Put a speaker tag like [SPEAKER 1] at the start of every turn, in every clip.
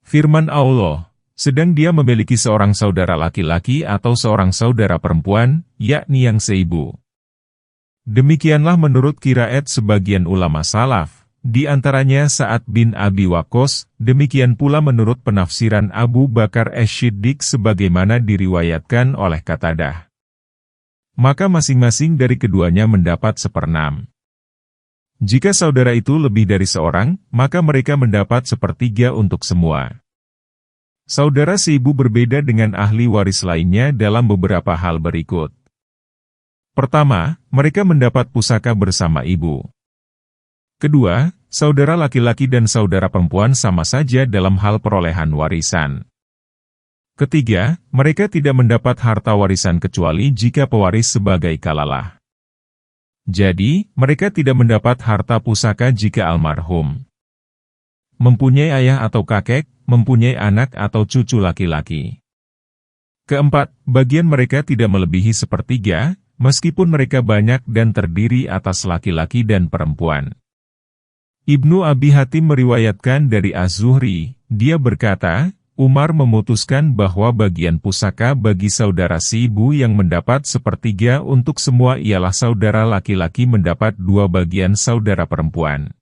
[SPEAKER 1] Firman Allah, sedang dia memiliki seorang saudara laki-laki atau seorang saudara perempuan, yakni yang seibu. Demikianlah menurut qiraat sebagian ulama salaf, di antaranya Sa'ad bin Abi Waqqas, demikian pula menurut penafsiran Abu Bakar Asy-Siddiq sebagaimana diriwayatkan oleh Qatadah. Maka masing-masing dari keduanya mendapat 1/6. Jika saudara itu lebih dari seorang, maka mereka mendapat 1/3 untuk semua. Saudara seibu berbeda dengan ahli waris lainnya dalam beberapa hal berikut. Pertama, mereka mendapat pusaka bersama ibu. Kedua, saudara laki-laki dan saudara perempuan sama saja dalam hal perolehan warisan. Ketiga, mereka tidak mendapat harta warisan kecuali jika pewaris sebagai kalalah. Jadi, mereka tidak mendapat harta pusaka jika almarhum mempunyai ayah atau kakek, mempunyai anak atau cucu laki-laki. Keempat, bagian mereka tidak melebihi 1/3, meskipun mereka banyak dan terdiri atas laki-laki dan perempuan. Ibnu Abi Hatim meriwayatkan dari Az-Zuhri, dia berkata, Umar memutuskan bahwa bagian pusaka bagi saudara seibu yang mendapat 1/3 untuk semua ialah saudara laki-laki mendapat 2 bagian saudara perempuan.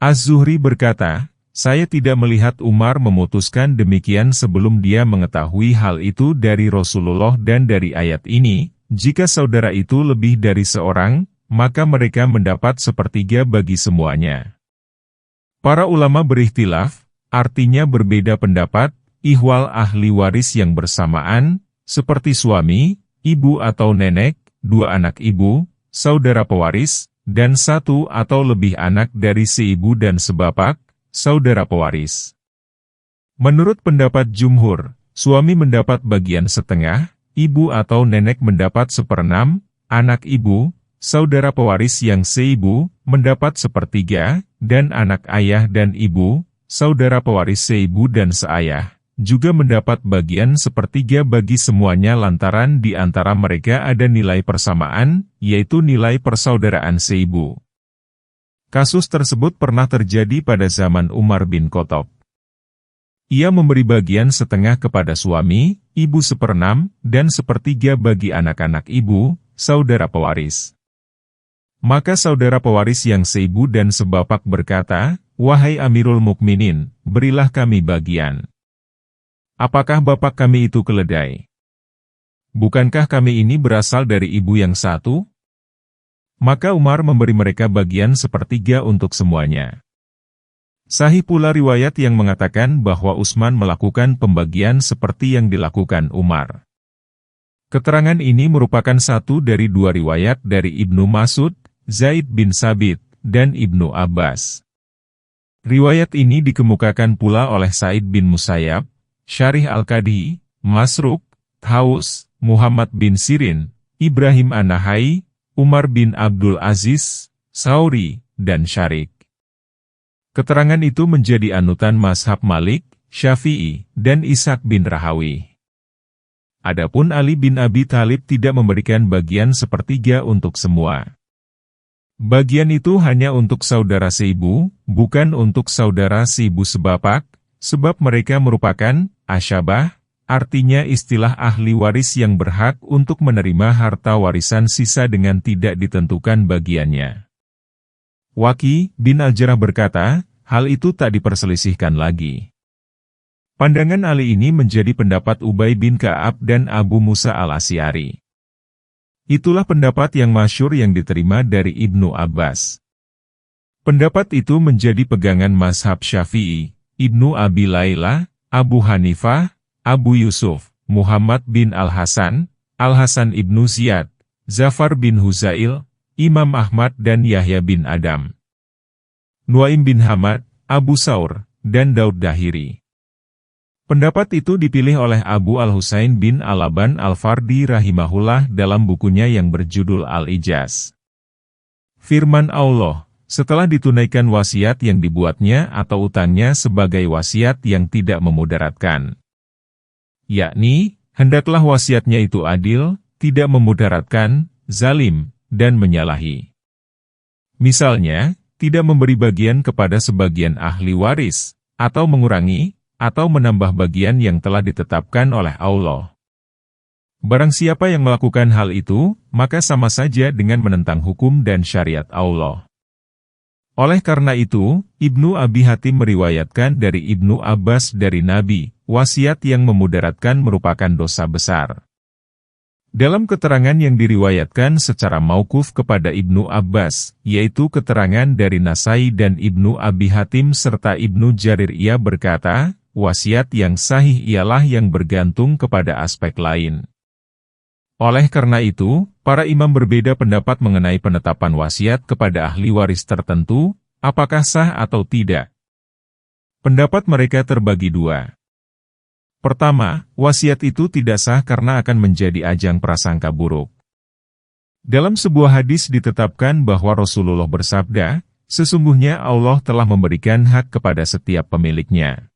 [SPEAKER 1] Az-Zuhri berkata, saya tidak melihat Umar memutuskan demikian sebelum dia mengetahui hal itu dari Rasulullah dan dari ayat ini, jika saudara itu lebih dari seorang, maka mereka mendapat 1/3 bagi semuanya. Para ulama berikhtilaf, artinya berbeda pendapat, ihwal ahli waris yang bersamaan, seperti suami, ibu atau nenek, 2 anak ibu, saudara pewaris, dan 1 atau lebih anak dari seibu dan sebapak, saudara pewaris. Menurut pendapat jumhur, suami mendapat bagian setengah, ibu atau nenek mendapat 1/6, anak ibu, saudara pewaris yang seibu, mendapat 1/3, dan anak ayah dan ibu, saudara pewaris seibu dan seayah, juga mendapat bagian 1/3 bagi semuanya lantaran di antara mereka ada nilai persamaan, yaitu nilai persaudaraan seibu. Kasus tersebut pernah terjadi pada zaman Umar bin Khattab. Ia memberi bagian setengah kepada suami, ibu 1/6, dan 1/3 bagi anak-anak ibu, saudara pewaris. Maka saudara pewaris yang seibu dan sebapak berkata, wahai Amirul Mukminin, berilah kami bagian. Apakah bapak kami itu keledai? Bukankah kami ini berasal dari ibu yang satu? Maka Umar memberi mereka bagian 1/3 untuk semuanya. Sahih pula riwayat yang mengatakan bahwa Utsman melakukan pembagian seperti yang dilakukan Umar. Keterangan ini merupakan satu dari 2 riwayat dari Ibnu Mas'ud, Zaid bin Sabit, dan Ibnu Abbas. Riwayat ini dikemukakan pula oleh Sa'id bin Musayyab, Syarih Al-Qadi, Masruq, Thaus, Muhammad bin Sirin, Ibrahim An-Nahai, Umar bin Abdul Aziz, Sauri, dan Syarik. Keterangan itu menjadi anutan mazhab Malik, Syafi'i, dan Ishaq bin Rahawi. Adapun Ali bin Abi Thalib tidak memberikan bagian 1/3 untuk semua. Bagian itu hanya untuk saudara seibu, bukan untuk saudara seibu sebapak, sebab mereka merupakan asyabah, artinya istilah ahli waris yang berhak untuk menerima harta warisan sisa dengan tidak ditentukan bagiannya. Waqi' bin Al-Jarrah berkata, hal itu tak diperselisihkan lagi. Pandangan Ali ini menjadi pendapat Ubay bin Ka'ab dan Abu Musa al-Asy'ari. Itulah pendapat yang masyhur yang diterima dari Ibnu Abbas. Pendapat itu menjadi pegangan mazhab Syafi'i, Ibnu Abi Layla, Abu Hanifah, Abu Yusuf, Muhammad bin Al-Hasan, Al-Hasan ibnu Ziyad, Zafar bin Huzail, Imam Ahmad dan Yahya bin Adam, Nuaim bin Hamad, Abu Saur, dan Daud Dahiri. Pendapat itu dipilih oleh Abu Al-Husain bin Al-Aban Al-Fardi rahimahullah dalam bukunya yang berjudul Al-Ijaz. Firman Allah, setelah ditunaikan wasiat yang dibuatnya atau utangnya sebagai wasiat yang tidak memudaratkan. Yakni, hendaklah wasiatnya itu adil, tidak memudaratkan, zalim, dan menyalahi. Misalnya, tidak memberi bagian kepada sebagian ahli waris, atau mengurangi, atau menambah bagian yang telah ditetapkan oleh Allah. Barang siapa yang melakukan hal itu, maka sama saja dengan menentang hukum dan syariat Allah. Oleh karena itu, Ibnu Abi Hatim meriwayatkan dari Ibnu Abbas dari Nabi, wasiat yang memudaratkan merupakan dosa besar. Dalam keterangan yang diriwayatkan secara mauquf kepada Ibnu Abbas, yaitu keterangan dari Nasai dan Ibnu Abi Hatim serta Ibnu Jarir, ia berkata, wasiat yang sahih ialah yang bergantung kepada aspek lain. Oleh karena itu, para imam berbeda pendapat mengenai penetapan wasiat kepada ahli waris tertentu, apakah sah atau tidak. Pendapat mereka terbagi dua. Pertama, wasiat itu tidak sah karena akan menjadi ajang prasangka buruk. Dalam sebuah hadis ditetapkan bahwa Rasulullah bersabda, sesungguhnya Allah telah memberikan hak kepada setiap pemiliknya.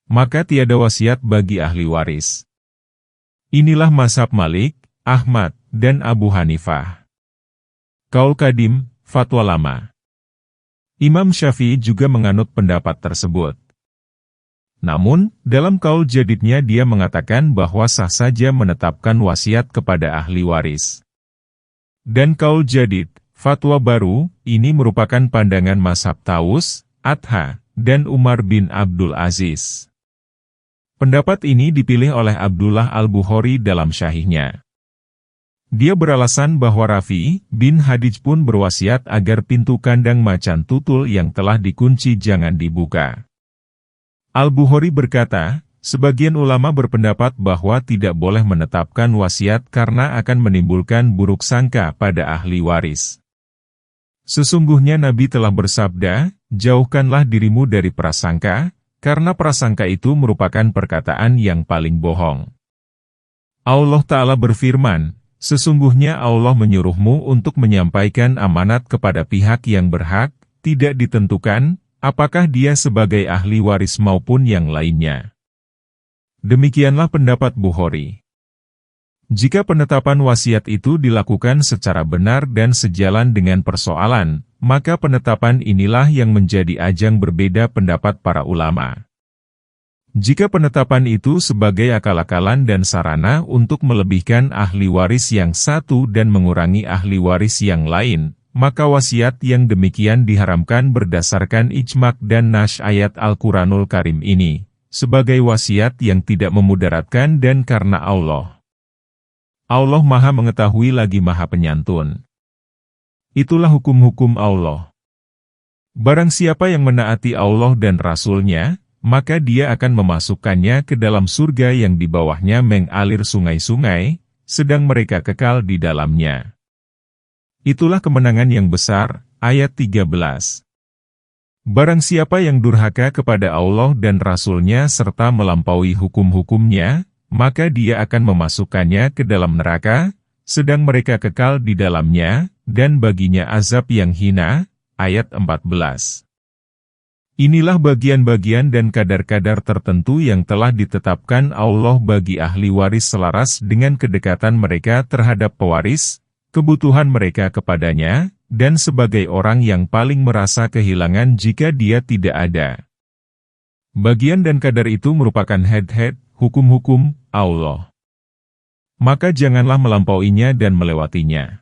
[SPEAKER 1] Maka tiada wasiat bagi ahli waris. Inilah mazhab Malik, Ahmad, dan Abu Hanifah. Qaul Qadim, Fatwa Lama. Imam Syafi'i juga menganut pendapat tersebut. Namun, dalam Qaul Jadidnya dia mengatakan bahwa sah saja menetapkan wasiat kepada ahli waris. Dan Qaul Jadid, Fatwa Baru, ini merupakan pandangan mazhab Taus, Adha, dan Umar bin Abdul Aziz. Pendapat ini dipilih oleh Abdullah Al-Bukhari dalam Syahihnya. Dia beralasan bahwa Rafi bin Hadij pun berwasiat agar pintu kandang macan tutul yang telah dikunci jangan dibuka. Al-Bukhari berkata, sebagian ulama berpendapat bahwa tidak boleh menetapkan wasiat karena akan menimbulkan buruk sangka pada ahli waris. Sesungguhnya Nabi telah bersabda, jauhkanlah dirimu dari prasangka, karena prasangka itu merupakan perkataan yang paling bohong. Allah Ta'ala berfirman, sesungguhnya Allah menyuruhmu untuk menyampaikan amanat kepada pihak yang berhak, tidak ditentukan, apakah dia sebagai ahli waris maupun yang lainnya. Demikianlah pendapat Bukhari. Jika penetapan wasiat itu dilakukan secara benar dan sejalan dengan persoalan, maka penetapan inilah yang menjadi ajang berbeda pendapat para ulama. Jika penetapan itu sebagai akal-akalan dan sarana untuk melebihkan ahli waris yang satu dan mengurangi ahli waris yang lain, maka wasiat yang demikian diharamkan berdasarkan ijma' dan nas ayat Al-Quranul Karim ini, sebagai wasiat yang tidak memudaratkan dan karena Allah. Allah Maha Mengetahui lagi Maha Penyantun. Itulah hukum-hukum Allah. Barang siapa yang menaati Allah dan Rasul-Nya, maka dia akan memasukkannya ke dalam surga yang di bawahnya mengalir sungai-sungai, sedang mereka kekal di dalamnya. Itulah kemenangan yang besar, ayat 13. Barang siapa yang durhaka kepada Allah dan Rasul-Nya serta melampaui hukum-hukumnya, maka dia akan memasukkannya ke dalam neraka, sedang mereka kekal di dalamnya, dan baginya azab yang hina, ayat 14. Inilah bagian-bagian dan kadar-kadar tertentu yang telah ditetapkan Allah bagi ahli waris selaras dengan kedekatan mereka terhadap pewaris, kebutuhan mereka kepadanya, dan sebagai orang yang paling merasa kehilangan jika dia tidak ada. Bagian dan kadar itu merupakan had-had, hukum-hukum Allah. Maka janganlah melampauinya dan melewatinya.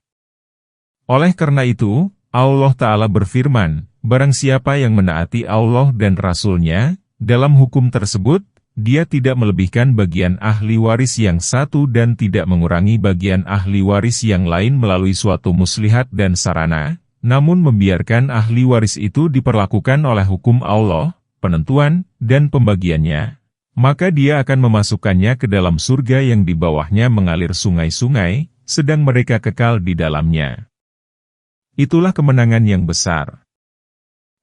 [SPEAKER 1] Oleh karena itu, Allah Ta'ala berfirman, barang siapa yang menaati Allah dan Rasul-Nya, dalam hukum tersebut, dia tidak melebihkan bagian ahli waris yang satu dan tidak mengurangi bagian ahli waris yang lain melalui suatu muslihat dan sarana, namun membiarkan ahli waris itu diperlakukan oleh hukum Allah, penentuan, dan pembagiannya, maka dia akan memasukkannya ke dalam surga yang di bawahnya mengalir sungai-sungai, sedang mereka kekal di dalamnya. Itulah kemenangan yang besar.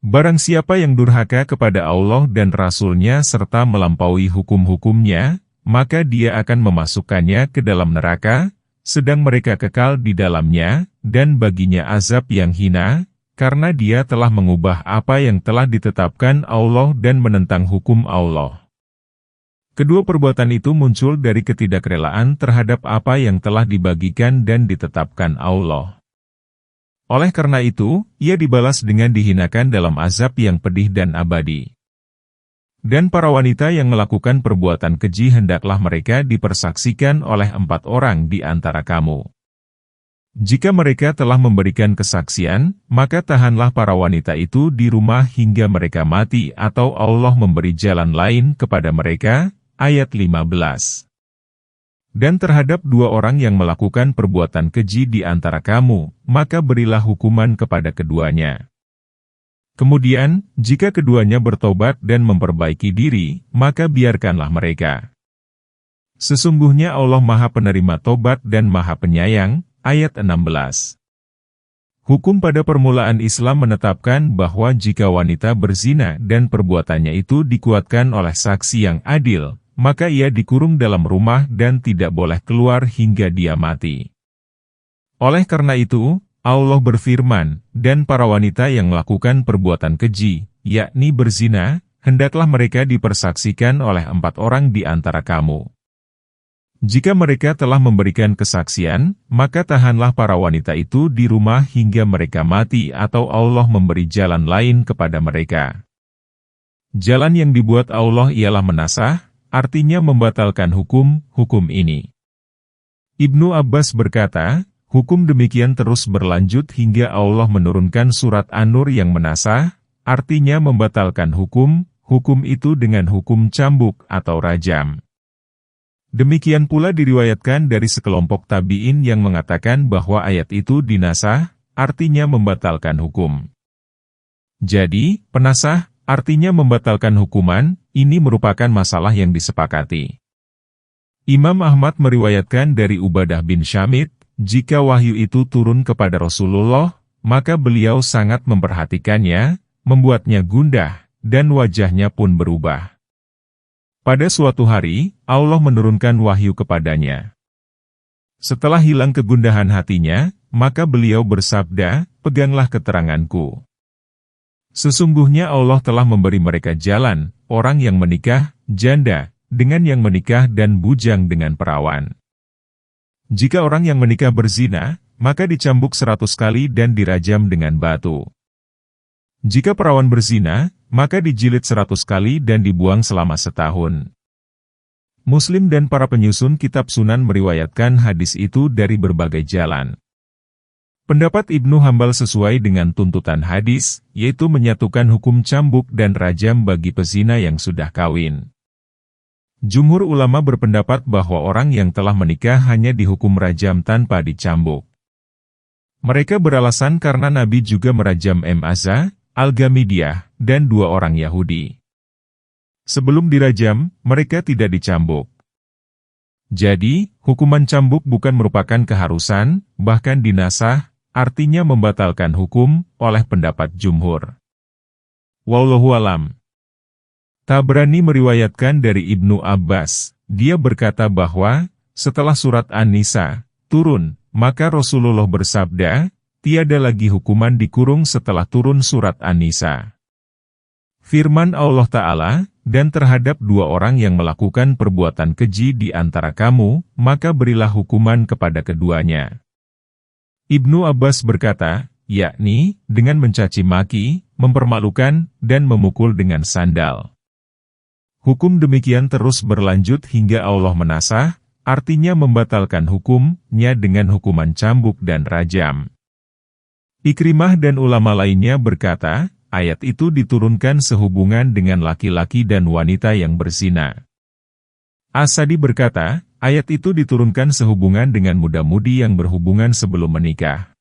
[SPEAKER 1] Barang siapa yang durhaka kepada Allah dan Rasul-Nya serta melampaui hukum-hukumnya, maka dia akan memasukkannya ke dalam neraka, sedang mereka kekal di dalamnya, dan baginya azab yang hina, karena dia telah mengubah apa yang telah ditetapkan Allah dan menentang hukum Allah. Kedua perbuatan itu muncul dari ketidakrelaan terhadap apa yang telah dibagikan dan ditetapkan Allah. Oleh karena itu, ia dibalas dengan dihinakan dalam azab yang pedih dan abadi. Dan para wanita yang melakukan perbuatan keji hendaklah mereka dipersaksikan oleh 4 orang di antara kamu. Jika mereka telah memberikan kesaksian, maka tahanlah para wanita itu di rumah hingga mereka mati atau Allah memberi jalan lain kepada mereka. Ayat 15. Dan terhadap 2 orang yang melakukan perbuatan keji di antara kamu, maka berilah hukuman kepada keduanya. Kemudian, jika keduanya bertobat dan memperbaiki diri, maka biarkanlah mereka. Sesungguhnya Allah Maha Penerima Tobat dan Maha Penyayang. Ayat 16. Hukum pada permulaan Islam menetapkan bahwa jika wanita berzina dan perbuatannya itu dikuatkan oleh saksi yang adil, maka ia dikurung dalam rumah dan tidak boleh keluar hingga dia mati. Oleh karena itu, Allah berfirman, dan para wanita yang melakukan perbuatan keji, yakni berzina, hendaklah mereka dipersaksikan oleh 4 orang di antara kamu. Jika mereka telah memberikan kesaksian, maka tahanlah para wanita itu di rumah hingga mereka mati atau Allah memberi jalan lain kepada mereka. Jalan yang dibuat Allah ialah menasah, artinya membatalkan hukum ini. Ibnu Abbas berkata, hukum demikian terus berlanjut hingga Allah menurunkan surat An-Nur yang menasah, artinya membatalkan hukum itu dengan hukum cambuk atau rajam. Demikian pula diriwayatkan dari sekelompok tabi'in yang mengatakan bahwa ayat itu dinasah, artinya membatalkan hukum. Jadi, penasah, artinya membatalkan hukuman, ini merupakan masalah yang disepakati. Imam Ahmad meriwayatkan dari Ubadah bin Syamit, jika wahyu itu turun kepada Rasulullah, maka beliau sangat memperhatikannya, membuatnya gundah, dan wajahnya pun berubah. Pada suatu hari, Allah menurunkan wahyu kepadanya. Setelah hilang kegundahan hatinya, maka beliau bersabda, "Peganglah keteranganku. Sesungguhnya Allah telah memberi mereka jalan, orang yang menikah, janda, dengan yang menikah dan bujang dengan perawan. Jika orang yang menikah berzina, maka dicambuk 100 kali dan dirajam dengan batu. Jika perawan berzina, maka dijilid 100 kali dan dibuang selama setahun." Muslim dan para penyusun kitab Sunan meriwayatkan hadis itu dari berbagai jalan. Pendapat Ibnu Hambal sesuai dengan tuntutan hadis, yaitu menyatukan hukum cambuk dan rajam bagi pezina yang sudah kawin. Jumhur ulama berpendapat bahwa orang yang telah menikah hanya dihukum rajam tanpa dicambuk. Mereka beralasan karena Nabi juga merajam Mu'adzah, Al-Ghamidiyah, dan 2 orang Yahudi. Sebelum dirajam, mereka tidak dicambuk. Jadi, hukuman cambuk bukan merupakan keharusan, bahkan dinasah, artinya membatalkan hukum, oleh pendapat jumhur. Wallahu alam. Tabrani meriwayatkan dari Ibnu Abbas, dia berkata bahwa, setelah surat An-Nisa turun, maka Rasulullah bersabda, tiada lagi hukuman dikurung setelah turun surat An-Nisa. Firman Allah Ta'ala, dan terhadap 2 orang yang melakukan perbuatan keji di antara kamu, maka berilah hukuman kepada keduanya. Ibnu Abbas berkata, yakni, dengan mencaci maki, mempermalukan, dan memukul dengan sandal. Hukum demikian terus berlanjut hingga Allah menasah, artinya membatalkan hukumnya dengan hukuman cambuk dan rajam. Ikrimah dan ulama lainnya berkata, ayat itu diturunkan sehubungan dengan laki-laki dan wanita yang berzina. As-Sadi berkata, ayat itu diturunkan sehubungan dengan muda-mudi yang berhubungan sebelum menikah.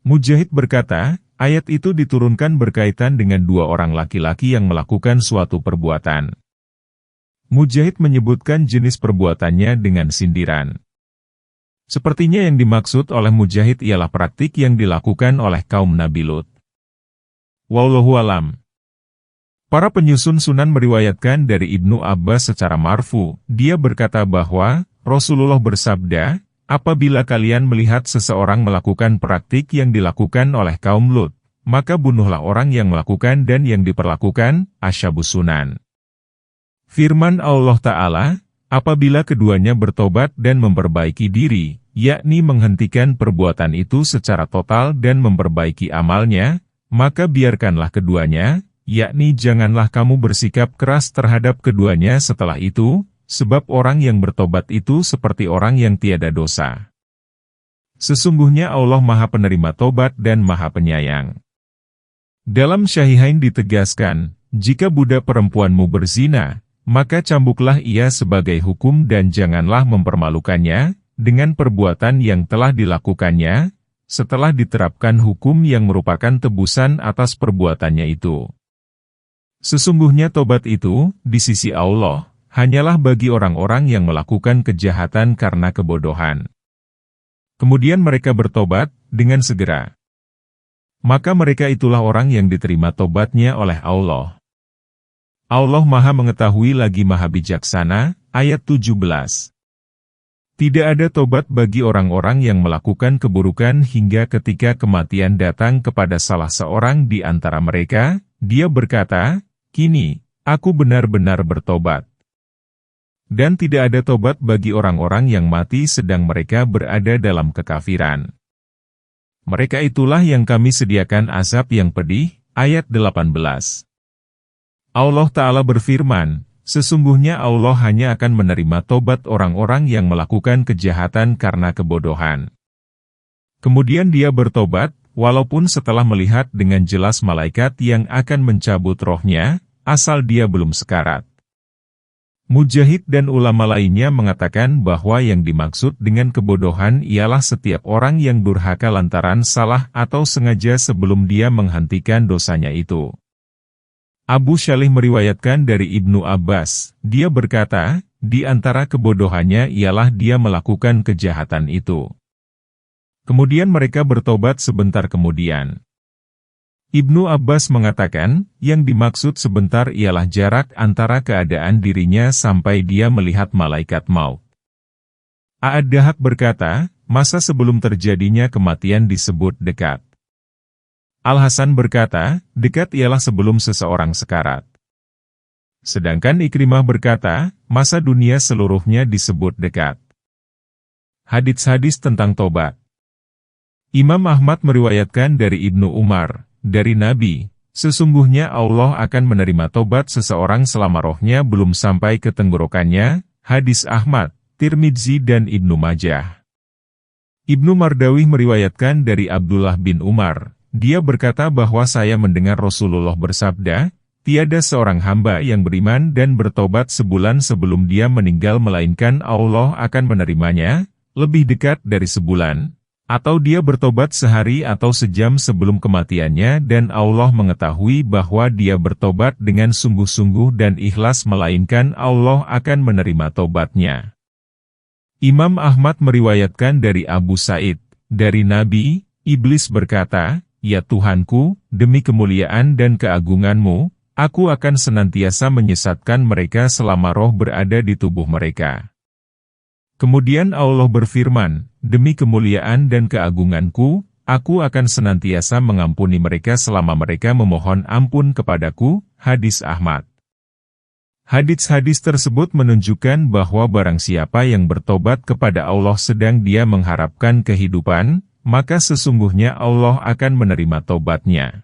[SPEAKER 1] Mujahid berkata, ayat itu diturunkan berkaitan dengan 2 orang laki-laki yang melakukan suatu perbuatan. Mujahid menyebutkan jenis perbuatannya dengan sindiran. Sepertinya yang dimaksud oleh Mujahid ialah praktik yang dilakukan oleh kaum Nabi Lut. Wallahu alam. Para penyusun sunan meriwayatkan dari Ibnu Abbas secara marfu, dia berkata bahwa, Rasulullah bersabda, apabila kalian melihat seseorang melakukan praktik yang dilakukan oleh kaum Lut, maka bunuhlah orang yang melakukan dan yang diperlakukan, asyabus sunan. Firman Allah Ta'ala, apabila keduanya bertobat dan memperbaiki diri, yakni menghentikan perbuatan itu secara total dan memperbaiki amalnya, maka biarkanlah keduanya, yakni janganlah kamu bersikap keras terhadap keduanya setelah itu, sebab orang yang bertobat itu seperti orang yang tiada dosa. Sesungguhnya Allah Maha Penerima Tobat dan Maha Penyayang. Dalam Syahihain ditegaskan, jika budak perempuanmu berzina, maka cambuklah ia sebagai hukum dan janganlah mempermalukannya, dengan perbuatan yang telah dilakukannya, setelah diterapkan hukum yang merupakan tebusan atas perbuatannya itu. Sesungguhnya tobat itu, di sisi Allah, hanyalah bagi orang-orang yang melakukan kejahatan karena kebodohan. Kemudian mereka bertobat, dengan segera. Maka mereka itulah orang yang diterima tobatnya oleh Allah. Allah Maha Mengetahui lagi Maha Bijaksana, ayat 17. Tidak ada tobat bagi orang-orang yang melakukan keburukan hingga ketika kematian datang kepada salah seorang di antara mereka, dia berkata, "Kini, aku benar-benar bertobat." Dan tidak ada tobat bagi orang-orang yang mati sedang mereka berada dalam kekafiran. Mereka itulah yang kami sediakan azab yang pedih, ayat 18. Allah Ta'ala berfirman, sesungguhnya Allah hanya akan menerima tobat orang-orang yang melakukan kejahatan karena kebodohan. Kemudian dia bertobat, walaupun setelah melihat dengan jelas malaikat yang akan mencabut rohnya, asal dia belum sekarat. Mujahid dan ulama lainnya mengatakan bahwa yang dimaksud dengan kebodohan ialah setiap orang yang durhaka lantaran salah atau sengaja sebelum dia menghentikan dosanya itu. Abu Syalih meriwayatkan dari Ibnu Abbas, dia berkata, di antara kebodohannya ialah dia melakukan kejahatan itu. Kemudian mereka bertobat sebentar kemudian. Ibnu Abbas mengatakan, yang dimaksud sebentar ialah jarak antara keadaan dirinya sampai dia melihat malaikat maut. Ad-Dahhak berkata, masa sebelum terjadinya kematian disebut dekat. Al-Hasan berkata, dekat ialah sebelum seseorang sekarat. Sedangkan Ikrimah berkata, masa dunia seluruhnya disebut dekat. Hadits-hadits tentang tobat. Imam Ahmad meriwayatkan dari Ibnu Umar, dari Nabi, sesungguhnya Allah akan menerima tobat seseorang selama rohnya belum sampai ke tenggorokannya, hadis Ahmad, Tirmidzi dan Ibnu Majah. Ibnu Mardawih meriwayatkan dari Abdullah bin Umar, dia berkata bahwa saya mendengar Rasulullah bersabda, tiada seorang hamba yang beriman dan bertobat sebulan sebelum dia meninggal melainkan Allah akan menerimanya, lebih dekat dari sebulan. Atau dia bertobat sehari atau sejam sebelum kematiannya dan Allah mengetahui bahwa dia bertobat dengan sungguh-sungguh dan ikhlas melainkan Allah akan menerima tobatnya. Imam Ahmad meriwayatkan dari Abu Sa'id, dari Nabi, Iblis berkata, ya Tuhanku, demi kemuliaan dan keagunganmu, aku akan senantiasa menyesatkan mereka selama roh berada di tubuh mereka. Kemudian Allah berfirman, demi kemuliaan dan keagunganku, aku akan senantiasa mengampuni mereka selama mereka memohon ampun kepadaku, hadis Ahmad. Hadis-hadis tersebut menunjukkan bahwa barang siapa yang bertobat kepada Allah sedang dia mengharapkan kehidupan, maka sesungguhnya Allah akan menerima tobatnya.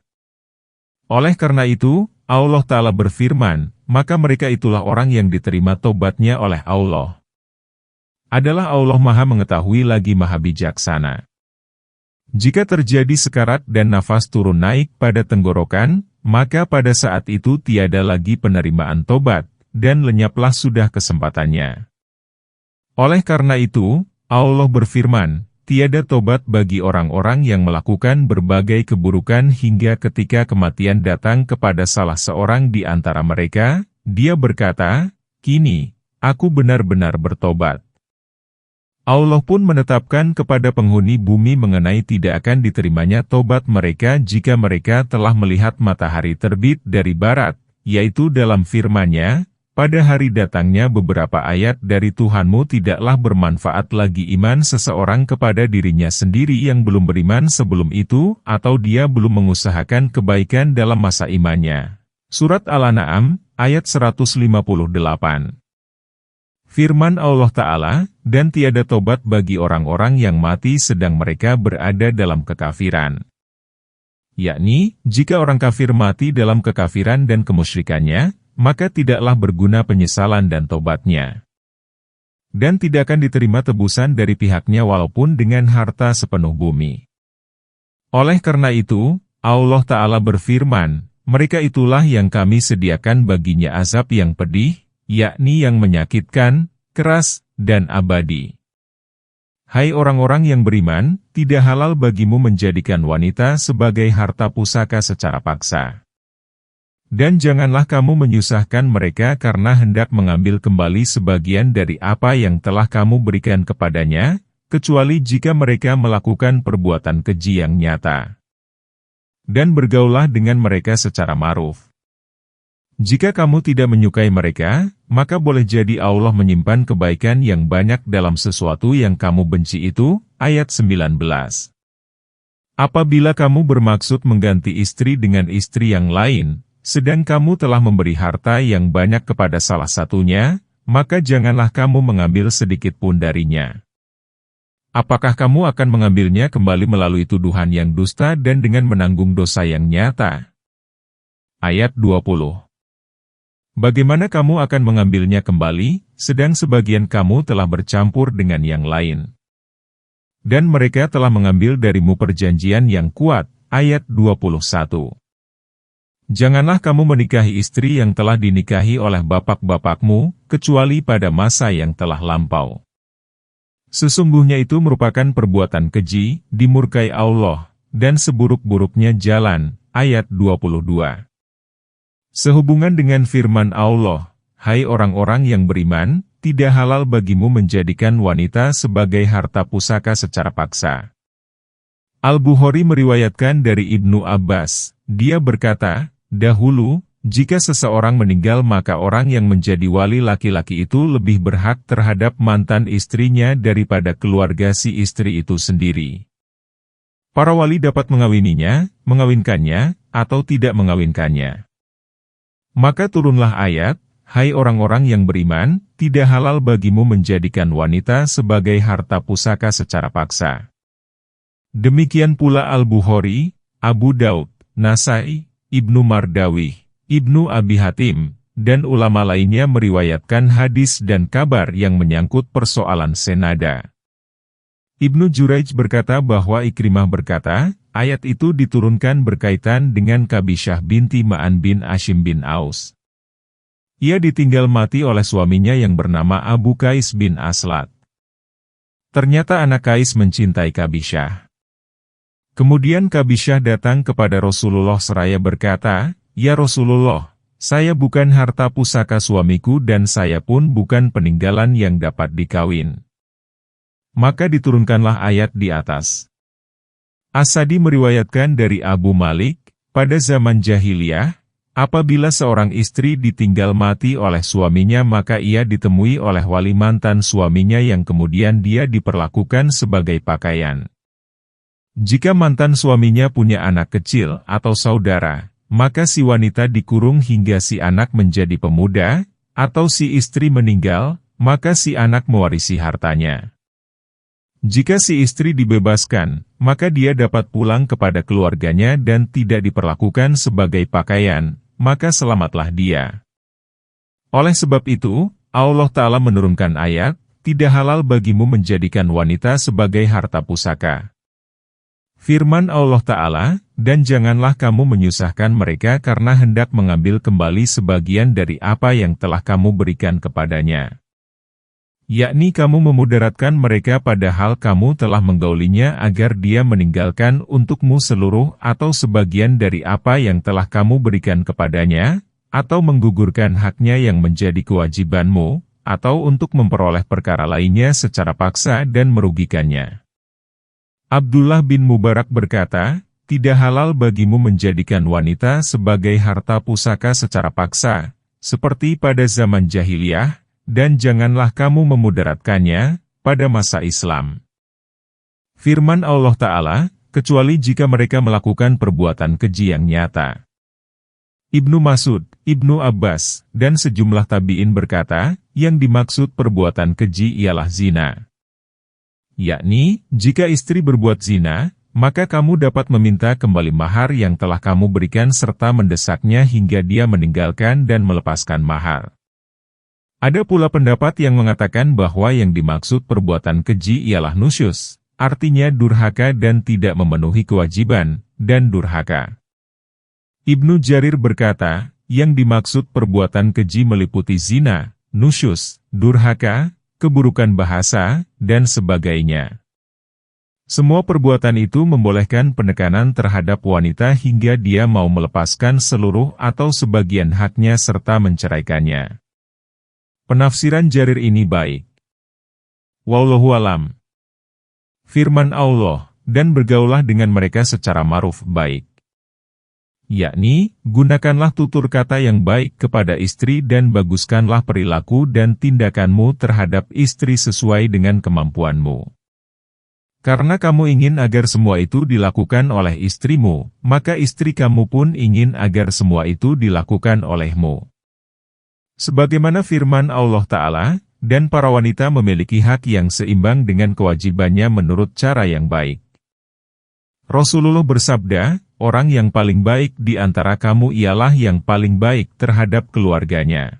[SPEAKER 1] Oleh karena itu, Allah Ta'ala berfirman, maka mereka itulah orang yang diterima tobatnya oleh Allah. Adalah Allah Maha Mengetahui lagi Maha Bijaksana. Jika terjadi sekarat dan nafas turun naik pada tenggorokan, maka pada saat itu tiada lagi penerimaan tobat, dan lenyaplah sudah kesempatannya. Oleh karena itu, Allah berfirman, tiada tobat bagi orang-orang yang melakukan berbagai keburukan hingga ketika kematian datang kepada salah seorang di antara mereka, dia berkata, kini, aku benar-benar bertobat. Allah pun menetapkan kepada penghuni bumi mengenai tidak akan diterimanya tobat mereka jika mereka telah melihat matahari terbit dari barat, yaitu dalam firman-Nya, pada hari datangnya beberapa ayat dari Tuhanmu tidaklah bermanfaat lagi iman seseorang kepada dirinya sendiri yang belum beriman sebelum itu, atau dia belum mengusahakan kebaikan dalam masa imannya. Surat Al-An'am, ayat 158. Firman Allah Ta'ala, dan tiada tobat bagi orang-orang yang mati sedang mereka berada dalam kekafiran. yakni, jika orang kafir mati dalam kekafiran dan kemusyrikannya, maka tidaklah berguna penyesalan dan tobatnya. Dan tidak akan diterima tebusan dari pihaknya walaupun dengan harta sepenuh bumi. Oleh karena itu, Allah Ta'ala berfirman, mereka itulah yang kami sediakan baginya azab yang pedih, yakni yang menyakitkan, keras, dan abadi. Hai orang-orang yang beriman, tidak halal bagimu menjadikan wanita sebagai harta pusaka secara paksa. Dan janganlah kamu menyusahkan mereka karena hendak mengambil kembali sebagian dari apa yang telah kamu berikan kepadanya, kecuali jika mereka melakukan perbuatan keji yang nyata. Dan bergaullah dengan mereka secara ma'ruf. Jika kamu tidak menyukai mereka, maka boleh jadi Allah menyimpan kebaikan yang banyak dalam sesuatu yang kamu benci itu. Ayat 19. Apabila kamu bermaksud mengganti istri dengan istri yang lain, sedang kamu telah memberi harta yang banyak kepada salah satunya, maka janganlah kamu mengambil sedikit pun darinya. Apakah kamu akan mengambilnya kembali melalui tuduhan yang dusta dan dengan menanggung dosa yang nyata? Ayat 20. Bagaimana kamu akan mengambilnya kembali, sedang sebagian kamu telah bercampur dengan yang lain? Dan mereka telah mengambil darimu perjanjian yang kuat. Ayat 21. Janganlah kamu menikahi istri yang telah dinikahi oleh bapak-bapakmu, kecuali pada masa yang telah lampau. Sesungguhnya itu merupakan perbuatan keji, dimurkai Allah, dan seburuk-buruknya jalan. Ayat 22. Sehubungan dengan firman Allah, hai orang-orang yang beriman, tidak halal bagimu menjadikan wanita sebagai harta pusaka secara paksa. Al-Bukhari meriwayatkan dari Ibnu Abbas, dia berkata, dahulu, jika seseorang meninggal maka orang yang menjadi wali laki-laki itu lebih berhak terhadap mantan istrinya daripada keluarga si istri itu sendiri. Para wali dapat mengawininya, mengawinkannya, atau tidak mengawinkannya. Maka turunlah ayat, hai orang-orang yang beriman, tidak halal bagimu menjadikan wanita sebagai harta pusaka secara paksa. Demikian pula Al-Bukhari, Abu Daud, Nasai, Ibnu Mardawih, Ibnu Abi Hatim, dan ulama lainnya meriwayatkan hadis dan kabar yang menyangkut persoalan senada. Ibnu Juraij berkata bahwa Ikrimah berkata, ayat itu diturunkan berkaitan dengan Kabisyah binti Ma'an bin Ashim bin Aus. Ia ditinggal mati oleh suaminya yang bernama Abu Qais bin Aslat. Ternyata anak Qais mencintai Kabisyah. Kemudian Kabisyah datang kepada Rasulullah seraya berkata, ya Rasulullah, saya bukan harta pusaka suamiku dan saya pun bukan peninggalan yang dapat dikawin. Maka diturunkanlah ayat di atas. As-Sadi meriwayatkan dari Abu Malik, pada zaman jahiliyah, apabila seorang istri ditinggal mati oleh suaminya maka ia ditemui oleh wali mantan suaminya yang kemudian dia diperlakukan sebagai pakaian. Jika mantan suaminya punya anak kecil atau saudara, maka si wanita dikurung hingga si anak menjadi pemuda, atau si istri meninggal, maka si anak mewarisi hartanya. Jika si istri dibebaskan, maka dia dapat pulang kepada keluarganya dan tidak diperlakukan sebagai pakaian, maka selamatlah dia. Oleh sebab itu, Allah Ta'ala menurunkan ayat, tidak halal bagimu menjadikan wanita sebagai harta pusaka. Firman Allah Ta'ala, dan janganlah kamu menyusahkan mereka karena hendak mengambil kembali sebagian dari apa yang telah kamu berikan kepadanya. Yakni kamu memudaratkan mereka padahal kamu telah menggaulinya agar dia meninggalkan untukmu seluruh atau sebagian dari apa yang telah kamu berikan kepadanya, atau menggugurkan haknya yang menjadi kewajibanmu, atau untuk memperoleh perkara lainnya secara paksa dan merugikannya. Abdullah bin Mubarak berkata, tidak halal bagimu menjadikan wanita sebagai harta pusaka secara paksa, seperti pada zaman jahiliyah, dan janganlah kamu memudaratkannya pada masa Islam. Firman Allah Ta'ala, kecuali jika mereka melakukan perbuatan keji yang nyata. Ibnu Mas'ud, Ibnu Abbas, dan sejumlah tabi'in berkata, yang dimaksud perbuatan keji ialah zina. Yakni, jika istri berbuat zina, maka kamu dapat meminta kembali mahar yang telah kamu berikan serta mendesaknya hingga dia meninggalkan dan melepaskan mahar. Ada pula pendapat yang mengatakan bahwa yang dimaksud perbuatan keji ialah nusyus, artinya durhaka dan tidak memenuhi kewajiban, dan durhaka. Ibnu Jarir berkata, yang dimaksud perbuatan keji meliputi zina, nusyus, durhaka, keburukan bahasa, dan sebagainya. Semua perbuatan itu membolehkan penekanan terhadap wanita hingga dia mau melepaskan seluruh atau sebagian haknya serta menceraikannya. Penafsiran Jarir ini baik. Wallahu alam. Firman Allah, dan bergaulah dengan mereka secara ma'ruf baik. Yakni, gunakanlah tutur kata yang baik kepada istri dan baguskanlah perilaku dan tindakanmu terhadap istri sesuai dengan kemampuanmu. Karena kamu ingin agar semua itu dilakukan oleh istrimu, maka istri kamu pun ingin agar semua itu dilakukan olehmu. Sebagaimana firman Allah Ta'ala, dan para wanita memiliki hak yang seimbang dengan kewajibannya menurut cara yang baik. Rasulullah bersabda, orang yang paling baik di antara kamu ialah yang paling baik terhadap keluarganya.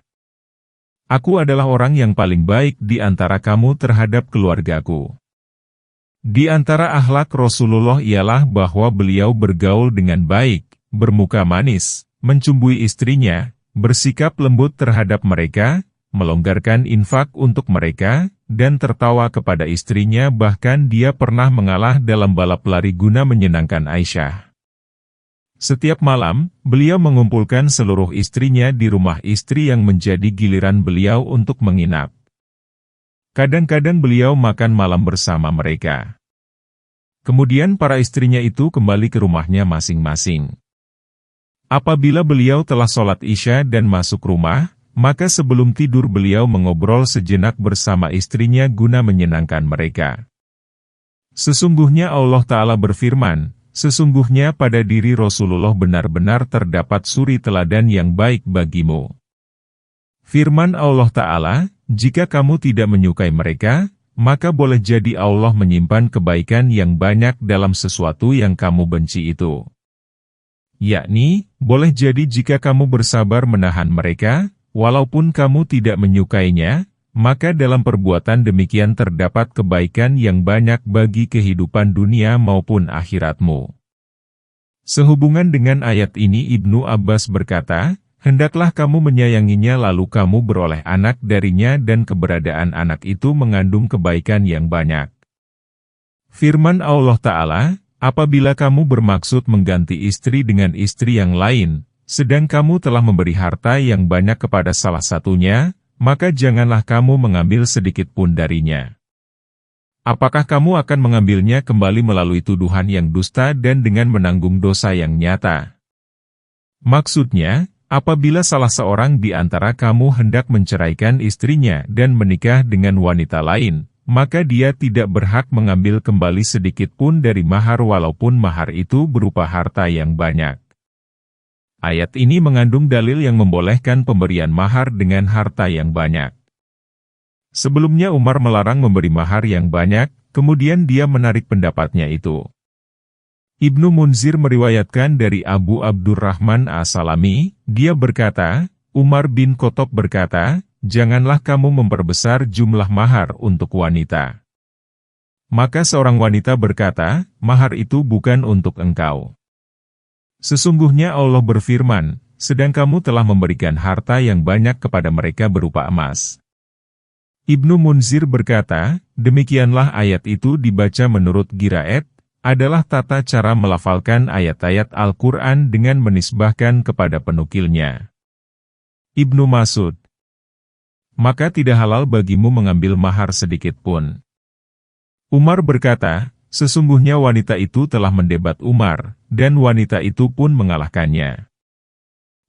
[SPEAKER 1] Aku adalah orang yang paling baik di antara kamu terhadap keluargaku. Di antara akhlak Rasulullah ialah bahwa beliau bergaul dengan baik, bermuka manis, mencumbui istrinya, bersikap lembut terhadap mereka, melonggarkan infak untuk mereka, dan tertawa kepada istrinya bahkan dia pernah mengalah dalam balap lari guna menyenangkan Aisyah. Setiap malam, beliau mengumpulkan seluruh istrinya di rumah istri yang menjadi giliran beliau untuk menginap. Kadang-kadang beliau makan malam bersama mereka. Kemudian para istrinya itu kembali ke rumahnya masing-masing. Apabila beliau telah sholat Isya dan masuk rumah, maka sebelum tidur beliau mengobrol sejenak bersama istrinya guna menyenangkan mereka. Sesungguhnya Allah Ta'ala berfirman, sesungguhnya pada diri Rasulullah benar-benar terdapat suri teladan yang baik bagimu. Firman Allah Ta'ala, jika kamu tidak menyukai mereka, maka boleh jadi Allah menyimpan kebaikan yang banyak dalam sesuatu yang kamu benci itu. Yakni, boleh jadi jika kamu bersabar menahan mereka, walaupun kamu tidak menyukainya, maka dalam perbuatan demikian terdapat kebaikan yang banyak bagi kehidupan dunia maupun akhiratmu. Sehubungan dengan ayat ini Ibnu Abbas berkata, hendaklah kamu menyayanginya lalu kamu beroleh anak darinya dan keberadaan anak itu mengandung kebaikan yang banyak. Firman Allah Ta'ala, apabila kamu bermaksud mengganti istri dengan istri yang lain, sedang kamu telah memberi harta yang banyak kepada salah satunya, maka janganlah kamu mengambil sedikit pun darinya. Apakah kamu akan mengambilnya kembali melalui tuduhan yang dusta dan dengan menanggung dosa yang nyata? Maksudnya, apabila salah seorang di antara kamu hendak menceraikan istrinya dan menikah dengan wanita lain, maka dia tidak berhak mengambil kembali sedikit pun dari mahar walaupun mahar itu berupa harta yang banyak. Ayat ini mengandung dalil yang membolehkan pemberian mahar dengan harta yang banyak. Sebelumnya Umar melarang memberi mahar yang banyak, kemudian dia menarik pendapatnya itu. Ibnu Munzir meriwayatkan dari Abu Abdurrahman As-Salami, dia berkata, Umar bin Khattab berkata, janganlah kamu memperbesar jumlah mahar untuk wanita. Maka seorang wanita berkata, mahar itu bukan untuk engkau. Sesungguhnya Allah berfirman, sedang kamu telah memberikan harta yang banyak kepada mereka berupa emas. Ibnu Munzir berkata, demikianlah ayat itu dibaca menurut Qiraat, adalah tata cara melafalkan ayat-ayat Al-Quran dengan menisbahkan kepada penukilnya. Ibnu Mas'ud, maka tidak halal bagimu mengambil mahar sedikit pun. Umar berkata, sesungguhnya wanita itu telah mendebat Umar, dan wanita itu pun mengalahkannya.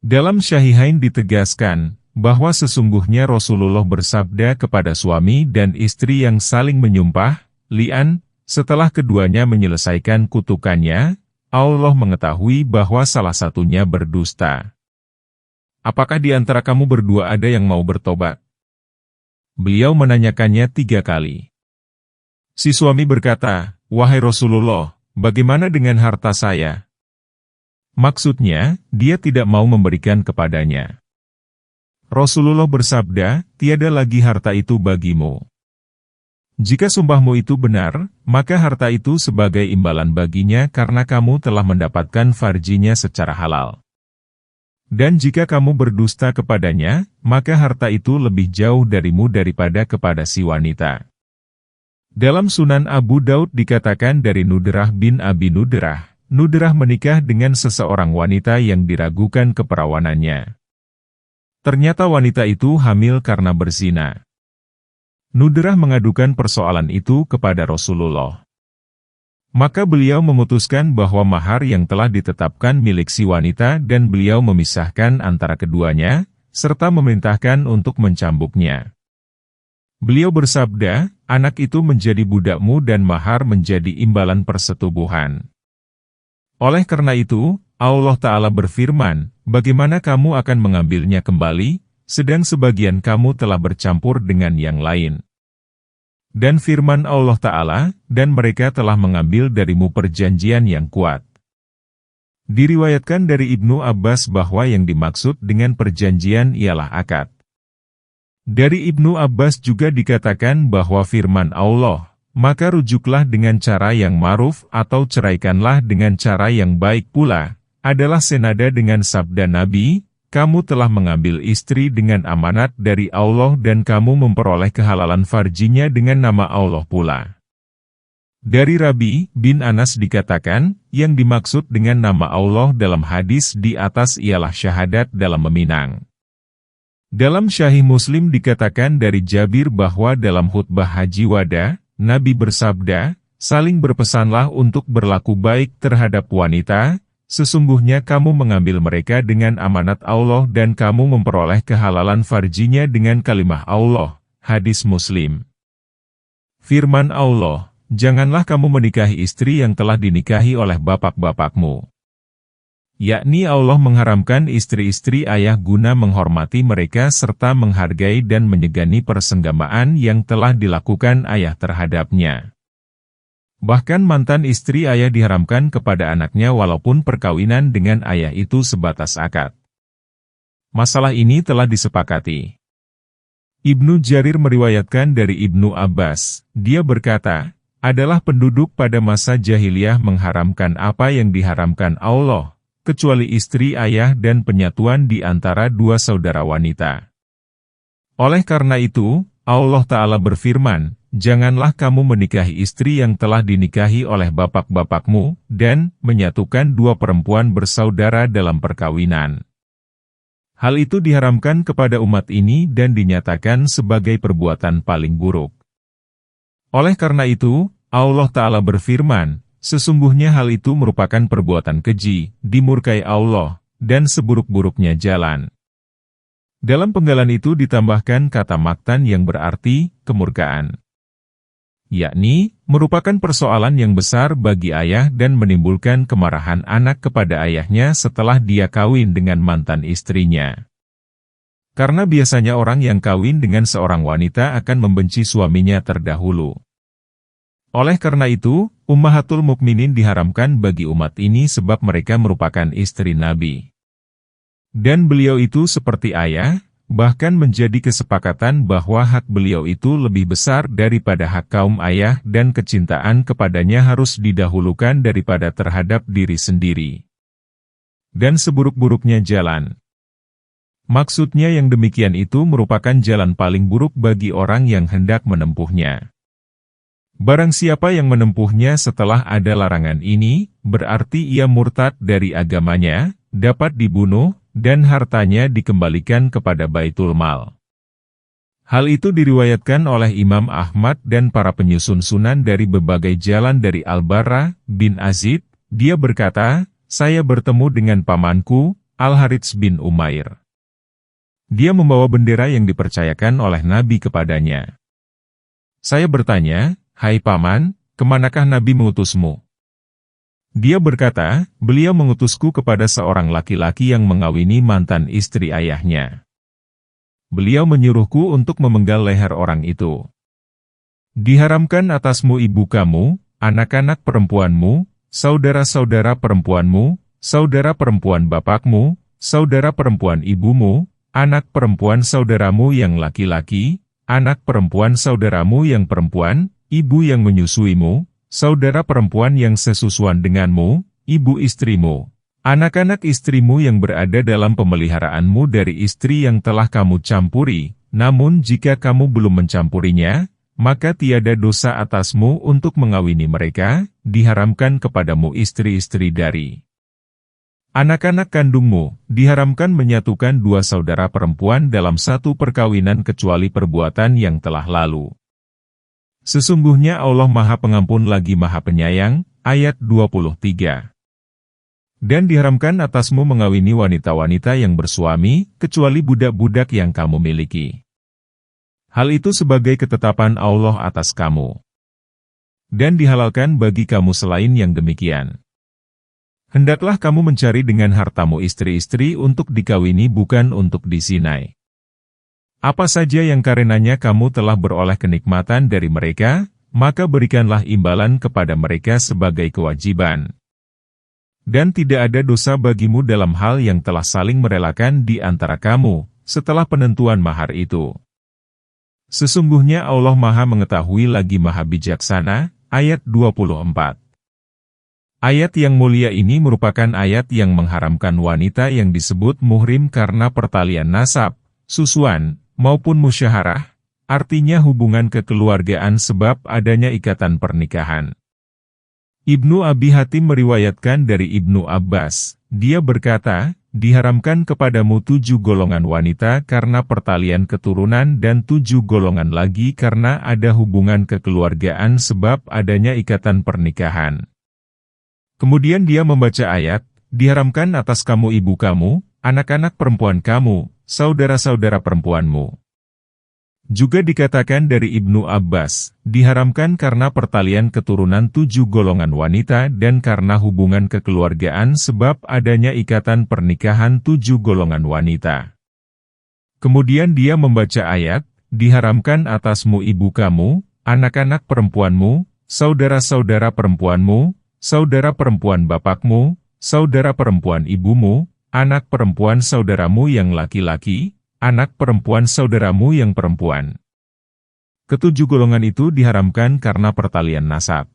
[SPEAKER 1] Dalam Syahihain ditegaskan, bahwa sesungguhnya Rasulullah bersabda kepada suami dan istri yang saling menyumpah, li'an, setelah keduanya menyelesaikan kutukannya, Allah mengetahui bahwa salah satunya berdusta. Apakah di antara kamu berdua ada yang mau bertobat? Beliau menanyakannya 3 kali. Si suami berkata, wahai Rasulullah, bagaimana dengan harta saya? Maksudnya, dia tidak mau memberikan kepadanya. Rasulullah bersabda, tiada lagi harta itu bagimu. Jika sumpahmu itu benar, maka harta itu sebagai imbalan baginya karena kamu telah mendapatkan farjinya secara halal. Dan jika kamu berdusta kepadanya, maka harta itu lebih jauh darimu daripada kepada si wanita. Dalam Sunan Abu Daud dikatakan dari Nudrah bin Abi Nudrah, Nudrah menikah dengan seseorang wanita yang diragukan keperawanannya. Ternyata wanita itu hamil karena berzina. Nudrah mengadukan persoalan itu kepada Rasulullah. Maka beliau memutuskan bahwa mahar yang telah ditetapkan milik si wanita dan beliau memisahkan antara keduanya, serta memerintahkan untuk mencambuknya. Beliau bersabda, anak itu menjadi budakmu dan mahar menjadi imbalan persetubuhan. Oleh karena itu, Allah Ta'ala berfirman, bagaimana kamu akan mengambilnya kembali, sedang sebagian kamu telah bercampur dengan yang lain. Dan firman Allah Ta'ala, dan mereka telah mengambil darimu perjanjian yang kuat. Diriwayatkan dari Ibnu Abbas bahwa yang dimaksud dengan perjanjian ialah akad. Dari Ibnu Abbas juga dikatakan bahwa firman Allah, maka rujuklah dengan cara yang ma'ruf atau ceraikanlah dengan cara yang baik pula, adalah senada dengan sabda Nabi, kamu telah mengambil istri dengan amanat dari Allah dan kamu memperoleh kehalalan farjinya dengan nama Allah pula. Dari Rabi bin Anas dikatakan, yang dimaksud dengan nama Allah dalam hadis di atas ialah syahadat dalam meminang. Dalam Sahih Muslim dikatakan dari Jabir bahwa dalam khutbah Haji Wada, Nabi bersabda, saling berpesanlah untuk berlaku baik terhadap wanita, sesungguhnya kamu mengambil mereka dengan amanat Allah dan kamu memperoleh kehalalan farjinya dengan kalimah Allah. Hadis Muslim. Firman Allah, janganlah kamu menikahi istri yang telah dinikahi oleh bapak-bapakmu. Yakni Allah mengharamkan istri-istri ayah guna menghormati mereka serta menghargai dan menyegani persenggamaan yang telah dilakukan ayah terhadapnya. Bahkan mantan istri ayah diharamkan kepada anaknya walaupun perkawinan dengan ayah itu sebatas akad. Masalah ini telah disepakati. Ibnu Jarir meriwayatkan dari Ibnu Abbas, dia berkata, adalah penduduk pada masa jahiliyah mengharamkan apa yang diharamkan Allah, kecuali istri ayah dan penyatuan di antara dua saudara wanita. Oleh karena itu, Allah Ta'ala berfirman, janganlah kamu menikahi istri yang telah dinikahi oleh bapak-bapakmu, dan menyatukan dua perempuan bersaudara dalam perkawinan. Hal itu diharamkan kepada umat ini dan dinyatakan sebagai perbuatan paling buruk. Oleh karena itu, Allah Ta'ala berfirman, sesungguhnya hal itu merupakan perbuatan keji, dimurkai Allah, dan seburuk-buruknya jalan. Dalam penggalan itu ditambahkan kata maktan yang berarti kemurkaan. Yakni, merupakan persoalan yang besar bagi ayah dan menimbulkan kemarahan anak kepada ayahnya setelah dia kawin dengan mantan istrinya. Karena biasanya orang yang kawin dengan seorang wanita akan membenci suaminya terdahulu. Oleh karena itu, Ummahatul Mukminin diharamkan bagi umat ini sebab mereka merupakan istri Nabi. Dan beliau itu seperti ayah, bahkan menjadi kesepakatan bahwa hak beliau itu lebih besar daripada hak kaum ayah dan kecintaan kepadanya harus didahulukan daripada terhadap diri sendiri. Dan seburuk-buruknya jalan. Maksudnya yang demikian itu merupakan jalan paling buruk bagi orang yang hendak menempuhnya. Barang siapa yang menempuhnya setelah ada larangan ini, berarti ia murtad dari agamanya, dapat dibunuh, dan hartanya dikembalikan kepada Baitul Mal. Hal itu diriwayatkan oleh Imam Ahmad dan para penyusun sunan dari berbagai jalan dari Al-Barra bin Azib. Dia berkata, saya bertemu dengan pamanku, Al-Harits bin Umair. Dia membawa bendera yang dipercayakan oleh Nabi kepadanya. Saya bertanya, hai paman, kemanakah Nabi mengutusmu? Dia berkata, beliau mengutusku kepada seorang laki-laki yang mengawini mantan istri ayahnya. Beliau menyuruhku untuk memenggal leher orang itu. Diharamkan atasmu ibu kamu, anak-anak perempuanmu, saudara-saudara perempuanmu, saudara perempuan bapakmu, saudara perempuan ibumu, anak perempuan saudaramu yang laki-laki, anak perempuan saudaramu yang perempuan, ibu yang menyusuimu, saudara perempuan yang sesusuan denganmu, ibu istrimu, anak-anak istrimu yang berada dalam pemeliharaanmu dari istri yang telah kamu campuri. Namun jika kamu belum mencampurinya, maka tiada dosa atasmu untuk mengawini mereka, diharamkan kepadamu istri-istri dari anak-anak kandungmu, diharamkan menyatukan dua saudara perempuan dalam satu perkawinan kecuali perbuatan yang telah lalu. Sesungguhnya Allah Maha Pengampun lagi Maha Penyayang, ayat 23. Dan diharamkan atasmu mengawini wanita-wanita yang bersuami, kecuali budak-budak yang kamu miliki. Hal itu sebagai ketetapan Allah atas kamu. Dan dihalalkan bagi kamu selain yang demikian. Hendaklah kamu mencari dengan hartamu istri-istri untuk dikawini bukan untuk disinai. Apa saja yang karenanya kamu telah beroleh kenikmatan dari mereka, maka berikanlah imbalan kepada mereka sebagai kewajiban. Dan tidak ada dosa bagimu dalam hal yang telah saling merelakan di antara kamu, setelah penentuan mahar itu. Sesungguhnya Allah Maha Mengetahui lagi Maha Bijaksana, ayat 24. Ayat yang mulia ini merupakan ayat yang mengharamkan wanita yang disebut muhrim karena pertalian nasab, susuan, maupun musyaharah, artinya hubungan kekeluargaan sebab adanya ikatan pernikahan. Ibnu Abi Hatim meriwayatkan dari Ibnu Abbas, dia berkata, diharamkan kepadamu 7 golongan wanita karena pertalian keturunan dan 7 golongan lagi karena ada hubungan kekeluargaan sebab adanya ikatan pernikahan. Kemudian dia membaca ayat, diharamkan atas kamu ibu kamu, anak-anak perempuan kamu, saudara-saudara perempuanmu. Juga dikatakan dari Ibnu Abbas, diharamkan karena pertalian keturunan 7 golongan wanita dan karena hubungan kekeluargaan sebab adanya ikatan pernikahan 7 golongan wanita. Kemudian dia membaca ayat, diharamkan atasmu ibu kamu, anak-anak perempuanmu, saudara-saudara perempuanmu, saudara perempuan bapakmu, saudara perempuan ibumu, anak perempuan saudaramu yang laki-laki, anak perempuan saudaramu yang perempuan. Ketujuh golongan itu diharamkan karena pertalian nasab.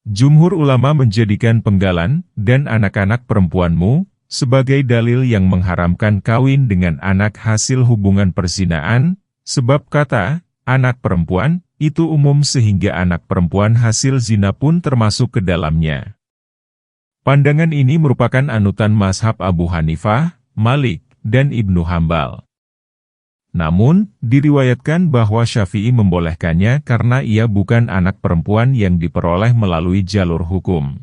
[SPEAKER 1] Jumhur ulama menjadikan penggalan dan anak-anak perempuanmu sebagai dalil yang mengharamkan kawin dengan anak hasil hubungan perzinaan, sebab kata anak perempuan itu umum sehingga anak perempuan hasil zina pun termasuk ke dalamnya. Pandangan ini merupakan anutan mazhab Abu Hanifah, Malik, dan Ibnu Hambal. Namun, diriwayatkan bahwa Syafi'i membolehkannya karena ia bukan anak perempuan yang diperoleh melalui jalur hukum.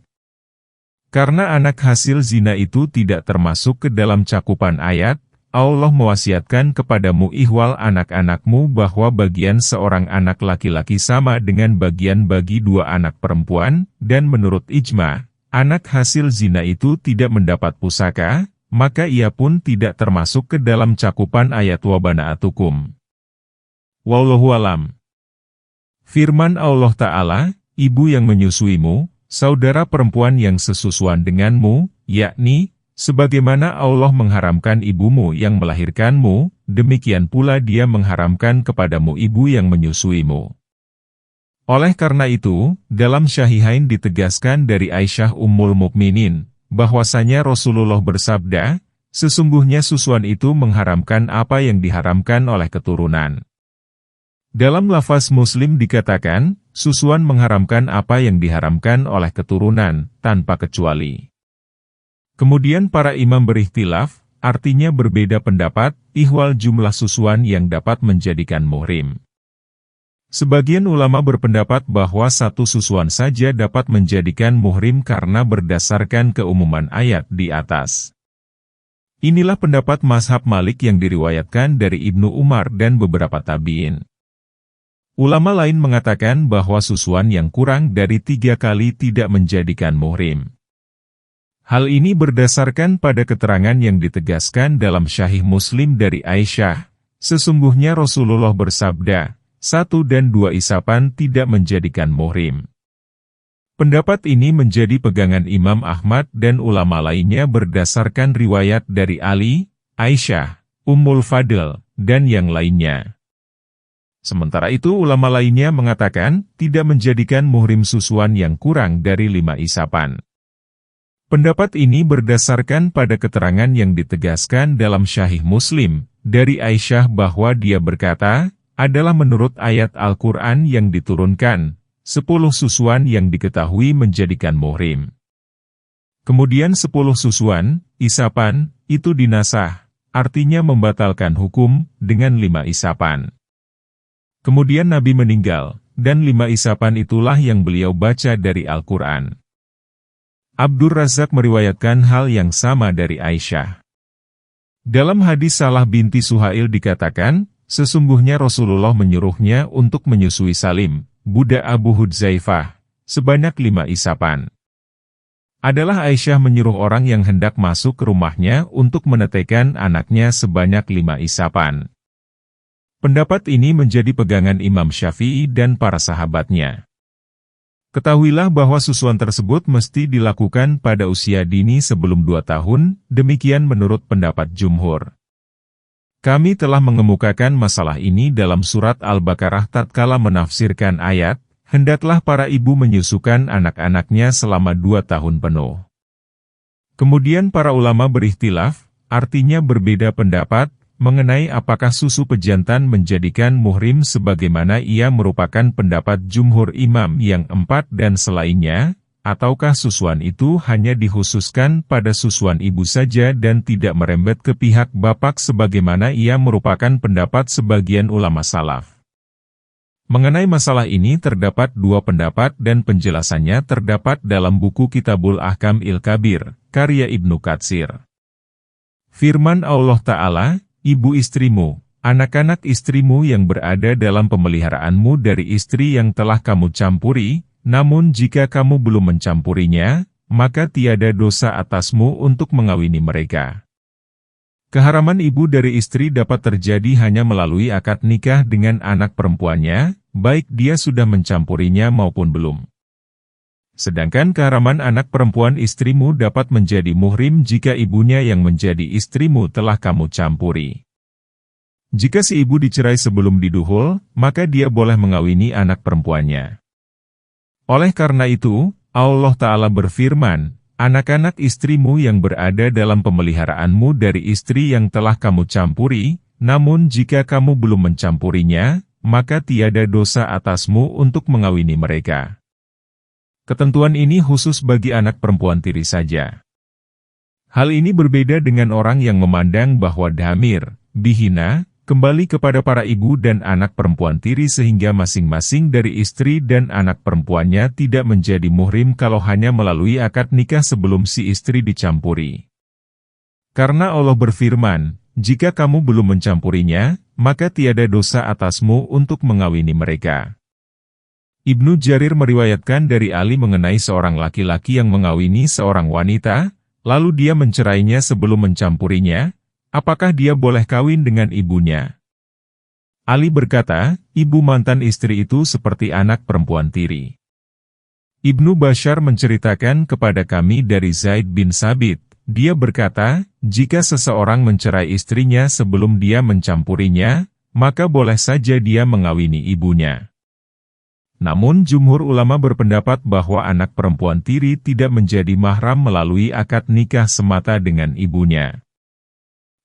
[SPEAKER 1] Karena anak hasil zina itu tidak termasuk ke dalam cakupan ayat, Allah mewasiatkan kepadamu ihwal anak-anakmu bahwa bagian seorang anak laki-laki sama dengan bagian bagi 2 anak perempuan, dan menurut ijma, anak hasil zina itu tidak mendapat pusaka, maka ia pun tidak termasuk ke dalam cakupan ayat wabana'atukum. Wallahu alam. Firman Allah Ta'ala, ibu yang menyusuimu, saudara perempuan yang sesusuan denganmu, yakni, sebagaimana Allah mengharamkan ibumu yang melahirkanmu, demikian pula dia mengharamkan kepadamu ibu yang menyusuimu. Oleh karena itu, dalam Syahihain ditegaskan dari Aisyah Ummul Mukminin, bahwasanya Rasulullah bersabda, sesungguhnya susuan itu mengharamkan apa yang diharamkan oleh keturunan. Dalam lafaz Muslim dikatakan, susuan mengharamkan apa yang diharamkan oleh keturunan, tanpa kecuali. Kemudian para imam berikhtilaf, artinya berbeda pendapat, ihwal jumlah susuan yang dapat menjadikan muhrim. Sebagian ulama berpendapat bahwa satu susuan saja dapat menjadikan muhrim karena berdasarkan keumuman ayat di atas. Inilah pendapat mazhab Malik yang diriwayatkan dari Ibnu Umar dan beberapa tabi'in. Ulama lain mengatakan bahwa susuan yang kurang dari 3 kali tidak menjadikan muhrim. Hal ini berdasarkan pada keterangan yang ditegaskan dalam Sahih Muslim dari Aisyah, sesungguhnya Rasulullah bersabda, 1 dan 2 isapan tidak menjadikan muhrim. Pendapat ini menjadi pegangan Imam Ahmad dan ulama lainnya berdasarkan riwayat dari Ali, Aisyah, Ummul Fadl, dan yang lainnya. Sementara itu ulama lainnya mengatakan tidak menjadikan muhrim susuan yang kurang dari 5 isapan. Pendapat ini berdasarkan pada keterangan yang ditegaskan dalam Sahih Muslim, dari Aisyah bahwa dia berkata, adalah menurut ayat Al-Quran yang diturunkan, 10 susuan yang diketahui menjadikan muhrim. Kemudian 10 susuan, isapan, itu dinasah, artinya membatalkan hukum, dengan 5 isapan. Kemudian Nabi meninggal, dan 5 isapan itulah yang beliau baca dari Al-Quran. Abdur Razak meriwayatkan hal yang sama dari Aisyah. Dalam hadis Salah binti Suhail dikatakan, sesungguhnya Rasulullah menyuruhnya untuk menyusui Salim, budak Abu Hudzaifah, sebanyak 5 isapan. Adalah Aisyah menyuruh orang yang hendak masuk ke rumahnya untuk menetekan anaknya sebanyak 5 isapan. Pendapat ini menjadi pegangan Imam Syafi'i dan para sahabatnya. Ketahuilah bahwa susuan tersebut mesti dilakukan pada usia dini sebelum 2 tahun, demikian menurut pendapat jumhur. Kami telah mengemukakan masalah ini dalam surat Al-Baqarah tatkala menafsirkan ayat, hendaklah para ibu menyusukan anak-anaknya selama 2 tahun penuh. Kemudian para ulama berikhtilaf, artinya berbeda pendapat, mengenai apakah susu pejantan menjadikan muhrim sebagaimana ia merupakan pendapat jumhur imam yang 4 dan selainnya, ataukah susuan itu hanya dikhususkan pada susuan ibu saja dan tidak merembet ke pihak bapak sebagaimana ia merupakan pendapat sebagian ulama salaf. Mengenai masalah ini terdapat 2 pendapat dan penjelasannya terdapat dalam buku Kitabul Ahkam Il-Kabir, karya Ibnu Katsir. Firman Allah Ta'ala, ibu istrimu, anak-anak istrimu yang berada dalam pemeliharaanmu dari istri yang telah kamu campuri, namun jika kamu belum mencampurinya, maka tiada dosa atasmu untuk mengawini mereka. Keharaman ibu dari istri dapat terjadi hanya melalui akad nikah dengan anak perempuannya, baik dia sudah mencampurinya maupun belum. Sedangkan keharaman anak perempuan istrimu dapat menjadi muhrim jika ibunya yang menjadi istrimu telah kamu campuri. Jika si ibu dicerai sebelum diduhul, maka dia boleh mengawini anak perempuannya. Oleh karena itu, Allah Ta'ala berfirman, anak-anak istrimu yang berada dalam pemeliharaanmu dari istri yang telah kamu campuri, namun jika kamu belum mencampurinya, maka tiada dosa atasmu untuk mengawini mereka. Ketentuan ini khusus bagi anak perempuan tiri saja. Hal ini berbeda dengan orang yang memandang bahwa dhamir, bihina, kembali kepada para ibu dan anak perempuan tiri sehingga masing-masing dari istri dan anak perempuannya tidak menjadi muhrim kalau hanya melalui akad nikah sebelum si istri dicampuri. Karena Allah berfirman, jika kamu belum mencampurinya, maka tiada dosa atasmu untuk mengawini mereka. Ibnu Jarir meriwayatkan dari Ali mengenai seorang laki-laki yang mengawini seorang wanita, lalu dia mencerainya sebelum mencampurinya. Apakah dia boleh kawin dengan ibunya? Ali berkata, ibu mantan istri itu seperti anak perempuan tiri. Ibnu Bashar menceritakan kepada kami dari Zaid bin Sabit, dia berkata, jika seseorang mencerai istrinya sebelum dia mencampurinya, maka boleh saja dia mengawini ibunya. Namun jumhur ulama berpendapat bahwa anak perempuan tiri tidak menjadi mahram melalui akad nikah semata dengan ibunya.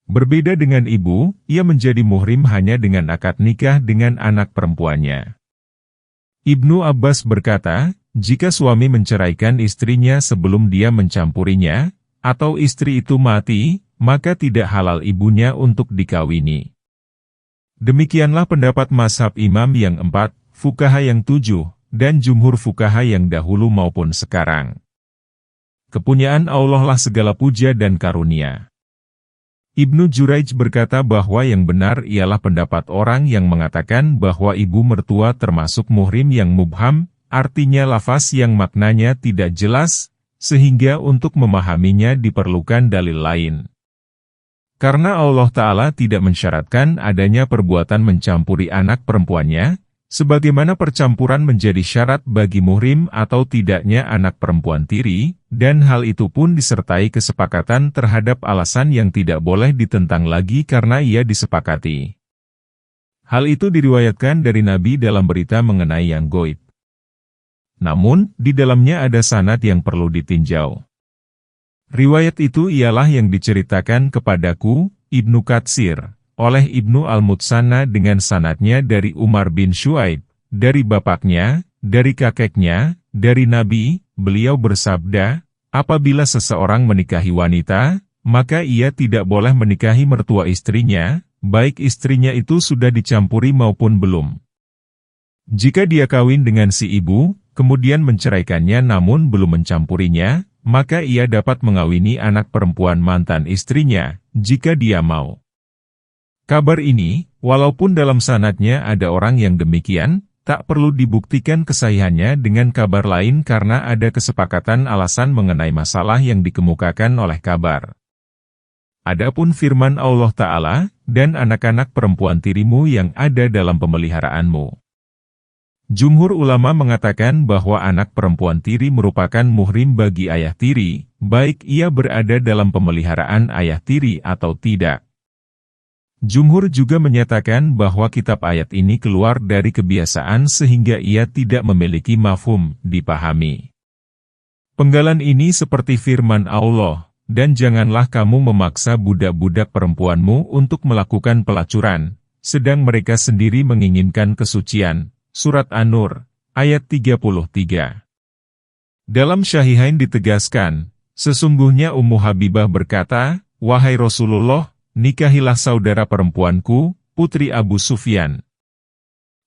[SPEAKER 1] Berbeda dengan ibu, ia menjadi muhrim hanya dengan akad nikah dengan anak perempuannya. Ibnu Abbas berkata, jika suami menceraikan istrinya sebelum dia mencampurinya, atau istri itu mati, maka tidak halal ibunya untuk dikawini. Demikianlah pendapat mazhab imam yang 4, fuqaha yang 7, dan jumhur fuqaha yang dahulu maupun sekarang. Kepunyaan Allah lah segala puja dan karunia. Ibnu Juraij berkata bahwa yang benar ialah pendapat orang yang mengatakan bahwa ibu mertua termasuk muhrim yang mubham, artinya lafaz yang maknanya tidak jelas, sehingga untuk memahaminya diperlukan dalil lain. Karena Allah Ta'ala tidak mensyaratkan adanya perbuatan mencampuri anak perempuannya, Sebagaimana percampuran menjadi syarat bagi muhrim atau tidaknya anak perempuan tiri, dan hal itu pun disertai kesepakatan terhadap alasan yang tidak boleh ditentang lagi karena ia disepakati. Hal itu diriwayatkan dari Nabi dalam berita mengenai yang goib. Namun, di dalamnya ada sanad yang perlu ditinjau. Riwayat itu ialah yang diceritakan kepadaku, Ibnu Katsir, oleh Ibnu Al-Mutsana dengan sanadnya dari Umar bin Syuaib, dari bapaknya, dari kakeknya, dari Nabi, beliau bersabda, apabila seseorang menikahi wanita, maka ia tidak boleh menikahi mertua istrinya, baik istrinya itu sudah dicampuri maupun belum. Jika dia kawin dengan si ibu, kemudian menceraikannya namun belum mencampurinya, maka ia dapat mengawini anak perempuan mantan istrinya, jika dia mau. Kabar ini, walaupun dalam sanadnya ada orang yang demikian, tak perlu dibuktikan kesahihannya dengan kabar lain karena ada kesepakatan alasan mengenai masalah yang dikemukakan oleh kabar. Adapun firman Allah Ta'ala, dan anak-anak perempuan tirimu yang ada dalam pemeliharaanmu. Jumhur ulama mengatakan bahwa anak perempuan tiri merupakan muhrim bagi ayah tiri, baik ia berada dalam pemeliharaan ayah tiri atau tidak. Jumhur juga menyatakan bahwa kitab ayat ini keluar dari kebiasaan sehingga ia tidak memiliki mafhum, dipahami. Penggalan ini seperti firman Allah, dan janganlah kamu memaksa budak-budak perempuanmu untuk melakukan pelacuran, sedang mereka sendiri menginginkan kesucian. Surat An-Nur, ayat 33. Dalam Syahihain ditegaskan, sesungguhnya Ummu Habibah berkata, wahai Rasulullah, nikahilah saudara perempuanku, putri Abu Sufyan.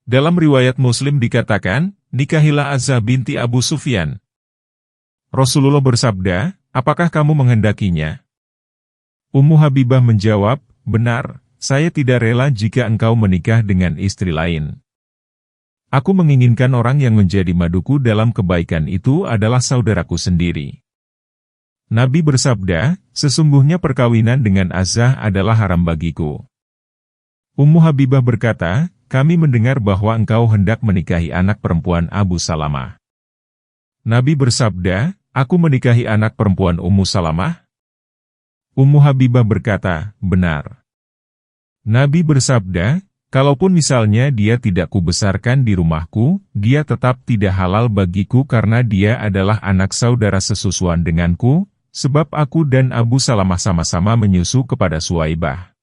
[SPEAKER 1] Dalam riwayat Muslim dikatakan, nikahilah Azza binti Abu Sufyan. Rasulullah bersabda, apakah kamu menghendakinya? Ummu Habibah menjawab, benar, saya tidak rela jika engkau menikah dengan istri lain. Aku menginginkan orang yang menjadi maduku dalam kebaikan itu adalah saudaraku sendiri. Nabi bersabda, sesungguhnya perkawinan dengan Azzah adalah haram bagiku. Ummu Habibah berkata, kami mendengar bahwa engkau hendak menikahi anak perempuan Abu Salamah. Nabi bersabda, aku menikahi anak perempuan Ummu Salamah? Ummu Habibah berkata, benar. Nabi bersabda, kalaupun misalnya dia tidak kubesarkan di rumahku, dia tetap tidak halal bagiku karena dia adalah anak saudara sesusuan denganku, sebab aku dan Abu Salamah sama-sama menyusu kepada Suwaibah.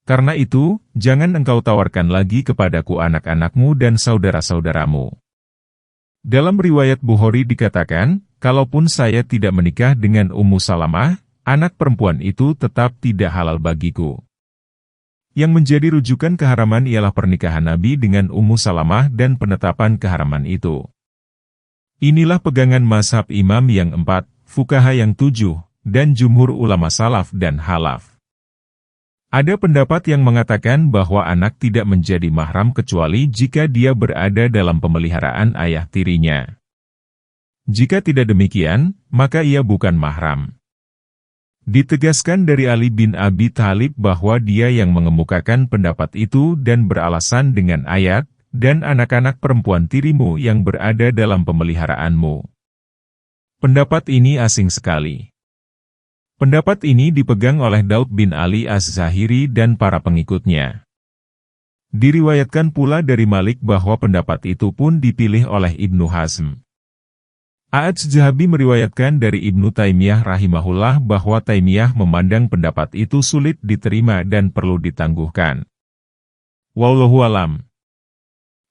[SPEAKER 1] Karena itu, jangan engkau tawarkan lagi kepadaku anak-anakmu dan saudara-saudaramu. Dalam riwayat Bukhari dikatakan, kalaupun saya tidak menikah dengan Ummu Salamah, anak perempuan itu tetap tidak halal bagiku. Yang menjadi rujukan keharaman ialah pernikahan Nabi dengan Ummu Salamah dan penetapan keharaman itu. Inilah pegangan mazhab imam yang 4, fuqaha yang 7, dan jumhur ulama salaf dan halaf. Ada pendapat yang mengatakan bahwa anak tidak menjadi mahram kecuali jika dia berada dalam pemeliharaan ayah tirinya. Jika tidak demikian, maka ia bukan mahram. Ditegaskan dari Ali bin Abi Thalib bahwa dia yang mengemukakan pendapat itu dan beralasan dengan ayat, dan anak-anak perempuan tirimu yang berada dalam pemeliharaanmu. Pendapat ini asing sekali. Pendapat ini dipegang oleh Daud bin Ali Az-Zahiri dan para pengikutnya. Diriwayatkan pula dari Malik bahwa pendapat itu pun dipilih oleh Ibnu Hazm. Az-Zahabi meriwayatkan dari Ibnu Taimiyah rahimahullah bahwa Taimiyah memandang pendapat itu sulit diterima dan perlu ditangguhkan. Wallahu alam.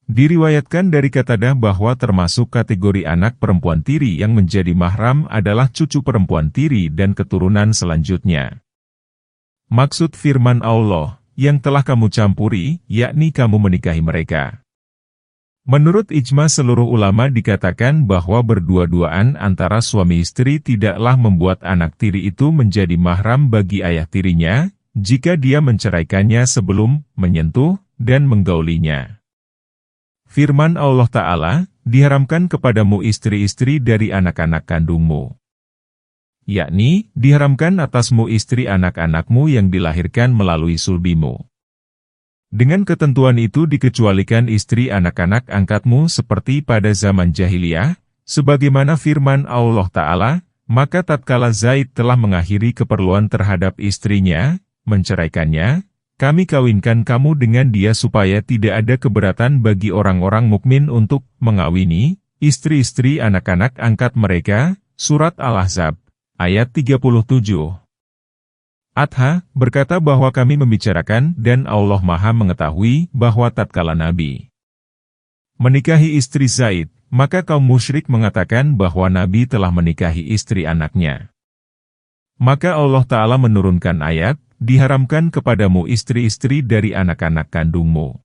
[SPEAKER 1] Diriwayatkan dari Qatadah bahwa termasuk kategori anak perempuan tiri yang menjadi mahram adalah cucu perempuan tiri dan keturunan selanjutnya. Maksud firman Allah, yang telah kamu campuri, yakni kamu menikahi mereka. Menurut ijma seluruh ulama dikatakan bahwa berdua-duaan antara suami istri tidaklah membuat anak tiri itu menjadi mahram bagi ayah tirinya, jika dia menceraikannya sebelum menyentuh dan menggaulinya. Firman Allah Ta'ala, diharamkan kepadamu istri-istri dari anak-anak kandungmu. Yakni, diharamkan atasmu istri anak-anakmu yang dilahirkan melalui sulbimu. Dengan ketentuan itu dikecualikan istri anak-anak angkatmu seperti pada zaman jahiliyah, sebagaimana firman Allah Ta'ala, maka tatkala Zaid telah mengakhiri keperluan terhadap istrinya, menceraikannya, kami kawinkan kamu dengan dia supaya tidak ada keberatan bagi orang-orang mukmin untuk mengawini istri-istri anak-anak angkat mereka. Surat Al-Ahzab, ayat 37. Adha berkata bahwa kami membicarakan dan Allah Maha mengetahui bahwa tatkala Nabi menikahi istri Zaid, maka kaum musyrik mengatakan bahwa Nabi telah menikahi istri anaknya. Maka Allah Ta'ala menurunkan ayat, diharamkan kepadamu istri-istri dari anak-anak kandungmu.